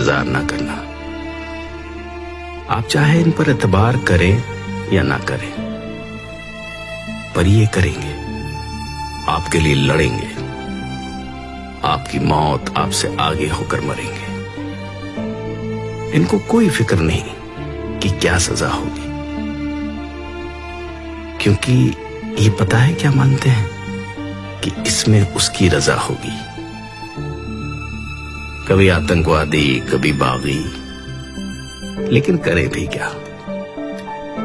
इंतजार ना करना। आप चाहे इन पर एतबार करें या ना करें, पर ये करेंगे, आपके लिए लड़ेंगे, आपकी मौत आपसे आगे होकर मरेंगे। इनको कोई फिक्र नहीं कि क्या सजा होगी, क्योंकि ये पता है क्या मानते हैं कि इसमें उसकी रजा होगी। कभी आतंकवादी, कभी बागी, लेकिन करें भी क्या,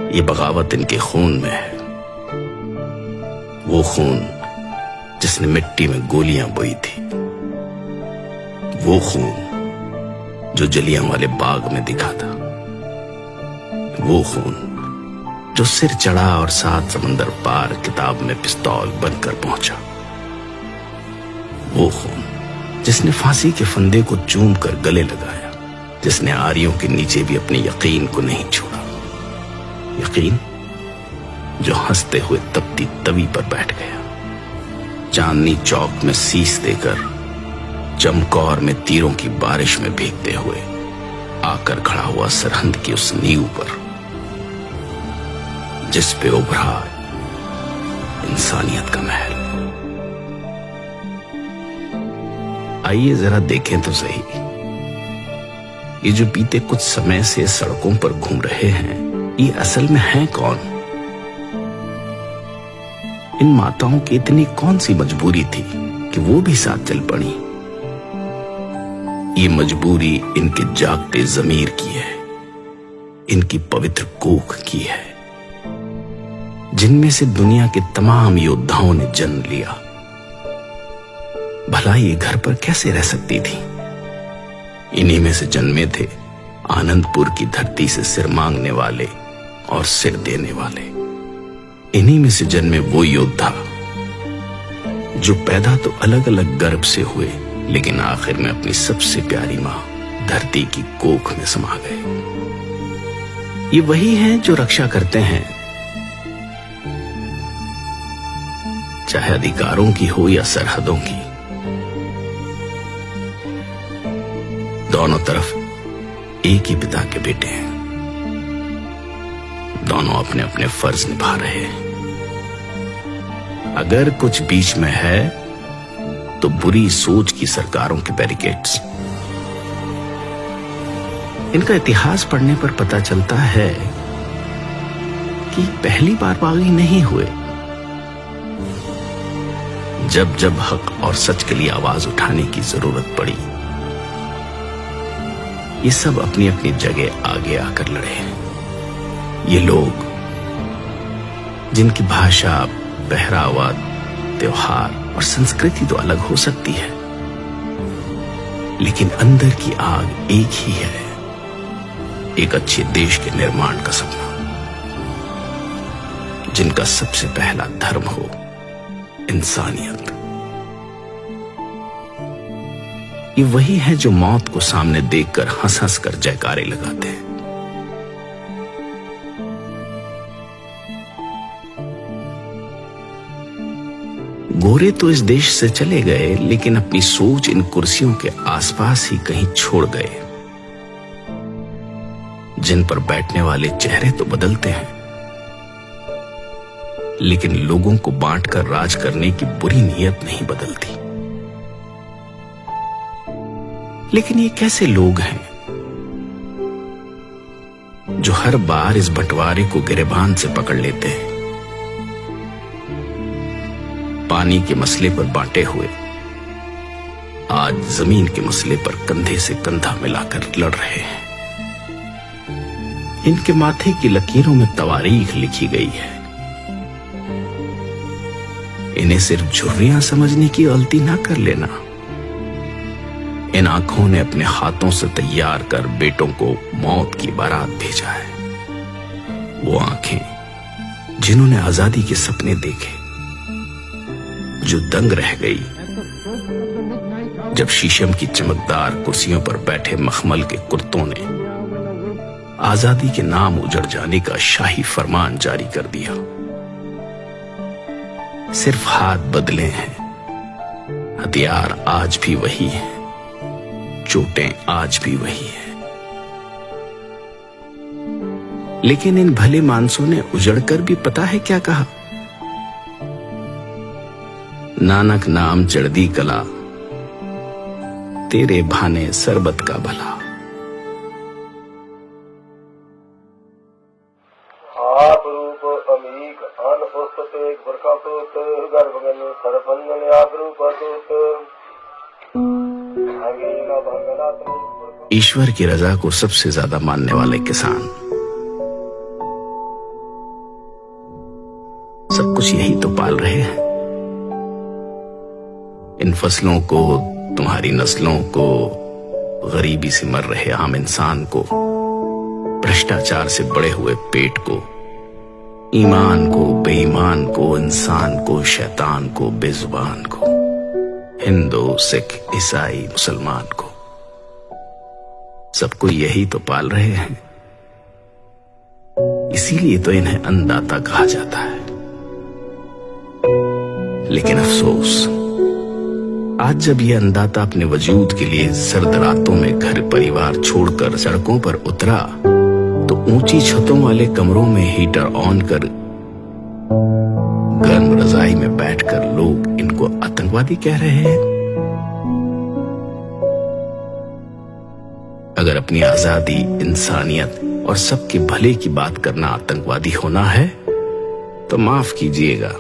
ये बगावत इनके खून में है। वो खून जिसने मिट्टी में गोलियां बोई थी, वो खून जो जलियांवाले बाग में दिखा था, वो खून जो सिर चढ़ा और 7 समंदर पार किताब में पिस्तौल बनकर पहुंचा, वो खून जिसने फांसी के फंदे को चूम कर गले लगाया, जिसने आरियों के नीचे भी अपने यकीन को नहीं छोड़ा। यकीन जो हंसते हुए तपती तवी पर बैठ गया, चांदनी चौक में शीश देकर चमकौर में तीरों की बारिश में भीगते हुए आकर खड़ा हुआ सरहंद की उस नींव पर, जिस पे उभरा इंसानियत का महल। आइए जरा देखें तो सही, ये जो बीते कुछ समय से सड़कों पर घूम रहे हैं, ये असल में हैं कौन? इन माताओं की इतनी कौन सी मजबूरी थी कि वो भी साथ चल पड़ी? ये मजबूरी इनके जागते जमीर की है, इनकी पवित्र कोख की है, जिनमें से दुनिया के तमाम योद्धाओं ने जन्म लिया। भला ये घर पर कैसे रह सकती थी? इन्हीं में से जन्मे थे आनंदपुर की धरती से सिर मांगने वाले और सिर देने वाले। इन्हीं में से जन्मे वो योद्धा जो पैदा तो अलग अलग गर्भ से हुए, लेकिन आखिर में अपनी सबसे प्यारी मां धरती की कोख में समा गए। ये वही हैं जो रक्षा करते हैं, चाहे अधिकारों की हो या सरहदों की। दोनों तरफ एक ही पिता के बेटे हैं, दोनों अपने अपने फर्ज निभा रहे हैं। अगर कुछ बीच में है तो बुरी सोच की सरकारों के बैरिकेड्स। इनका इतिहास पढ़ने पर पता चलता है कि पहली बार बागी नहीं हुए। जब जब हक और सच के लिए आवाज उठाने की जरूरत पड़ी, ये सब अपनी अपनी जगह आगे आकर लड़े हैं। ये लोग जिनकी भाषा, पहरावा, त्योहार और संस्कृति तो अलग हो सकती है, लेकिन अंदर की आग एक ही है, एक अच्छे देश के निर्माण का सपना, जिनका सबसे पहला धर्म हो इंसानियत। ये वही है जो मौत को सामने देखकर हंस हंस कर जयकारे लगाते हैं। गोरे तो इस देश से चले गए, लेकिन अपनी सोच इन कुर्सियों के आसपास ही कहीं छोड़ गए। जिन पर बैठने वाले चेहरे तो बदलते हैं, लेकिन लोगों को बांटकर राज करने की बुरी नीयत नहीं बदलती। लेकिन ये कैसे लोग हैं जो हर बार इस बंटवारे को गिरेबान से पकड़ लेते हैं? पानी के मसले पर बांटे हुए आज जमीन के मसले पर कंधे से कंधा मिलाकर लड़ रहे हैं। इनके माथे की लकीरों में तवारीख लिखी गई है। इन्हें सिर्फ झुर्रियां समझने की गलती ना कर लेना। इन आंखों ने अपने हाथों से तैयार कर बेटों को मौत की बारात भेजा है। वो आंखें जिन्होंने आजादी के सपने देखे, जो दंग रह गई जब शीशम की चमकदार कुर्सियों पर बैठे मखमल के कुर्तों ने आजादी के नाम उजड़ जाने का शाही फरमान जारी कर दिया। सिर्फ हाथ बदले हैं, हथियार आज भी वही है। चोटें आज भी वही है। लेकिन इन भले मानसों ने उजड़कर भी पता है क्या कहा? नानक नाम चढ़दी कला, तेरे भाने सरबत का भला। आप रूप अमीक अन पुस्तक बरखा तोत गर्भगन सरपंगन आप रूप तोत अंगीना भंगनात्मक। ईश्वर की रजा को सबसे ज्यादा मानने वाले किसान सब कुछ यही तो पाल रहे हैं। इन फसलों को, तुम्हारी नस्लों को, गरीबी से मर रहे आम इंसान को, भ्रष्टाचार से बड़े हुए पेट को, ईमान को, बेईमान को, इंसान को, शैतान को, बेजुबान को, हिंदू, सिख, ईसाई, मुसलमान को, सबको यही तो पाल रहे हैं। इसीलिए तो इन्हें अन्नदाता कहा जाता है। लेकिन अफसोस, आज जब यह अन्नदाता अपने वजूद के लिए सर्द रातों में घर परिवार छोड़कर सड़कों पर उतरा, तो ऊंची छतों वाले कमरों में हीटर ऑन कर गर्म रजाई में बैठकर लोग इनको आतंकवादी कह रहे हैं। अगर अपनी आजादी, इंसानियत और सबके भले की बात करना आतंकवादी होना है तो माफ कीजिएगा,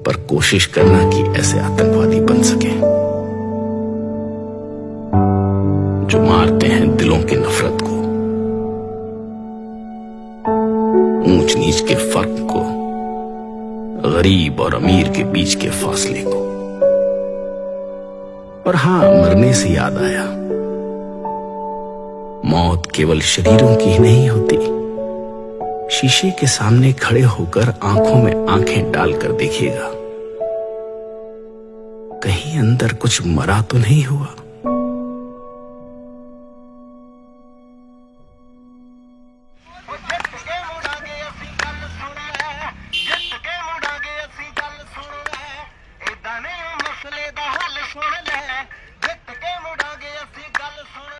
पर कोशिश करना कि ऐसे आतंकवादी बन सके जो मारते हैं दिलों की नफरत को, ऊंच नीच के फर्क को, गरीब और अमीर के बीच के फासले को। और हां, मरने से याद आया, मौत केवल शरीरों की ही नहीं होती। शीशे के सामने खड़े होकर आंखों में आंखें डालकर देखिएगा, कहीं अंदर कुछ मरा तो नहीं हुआ।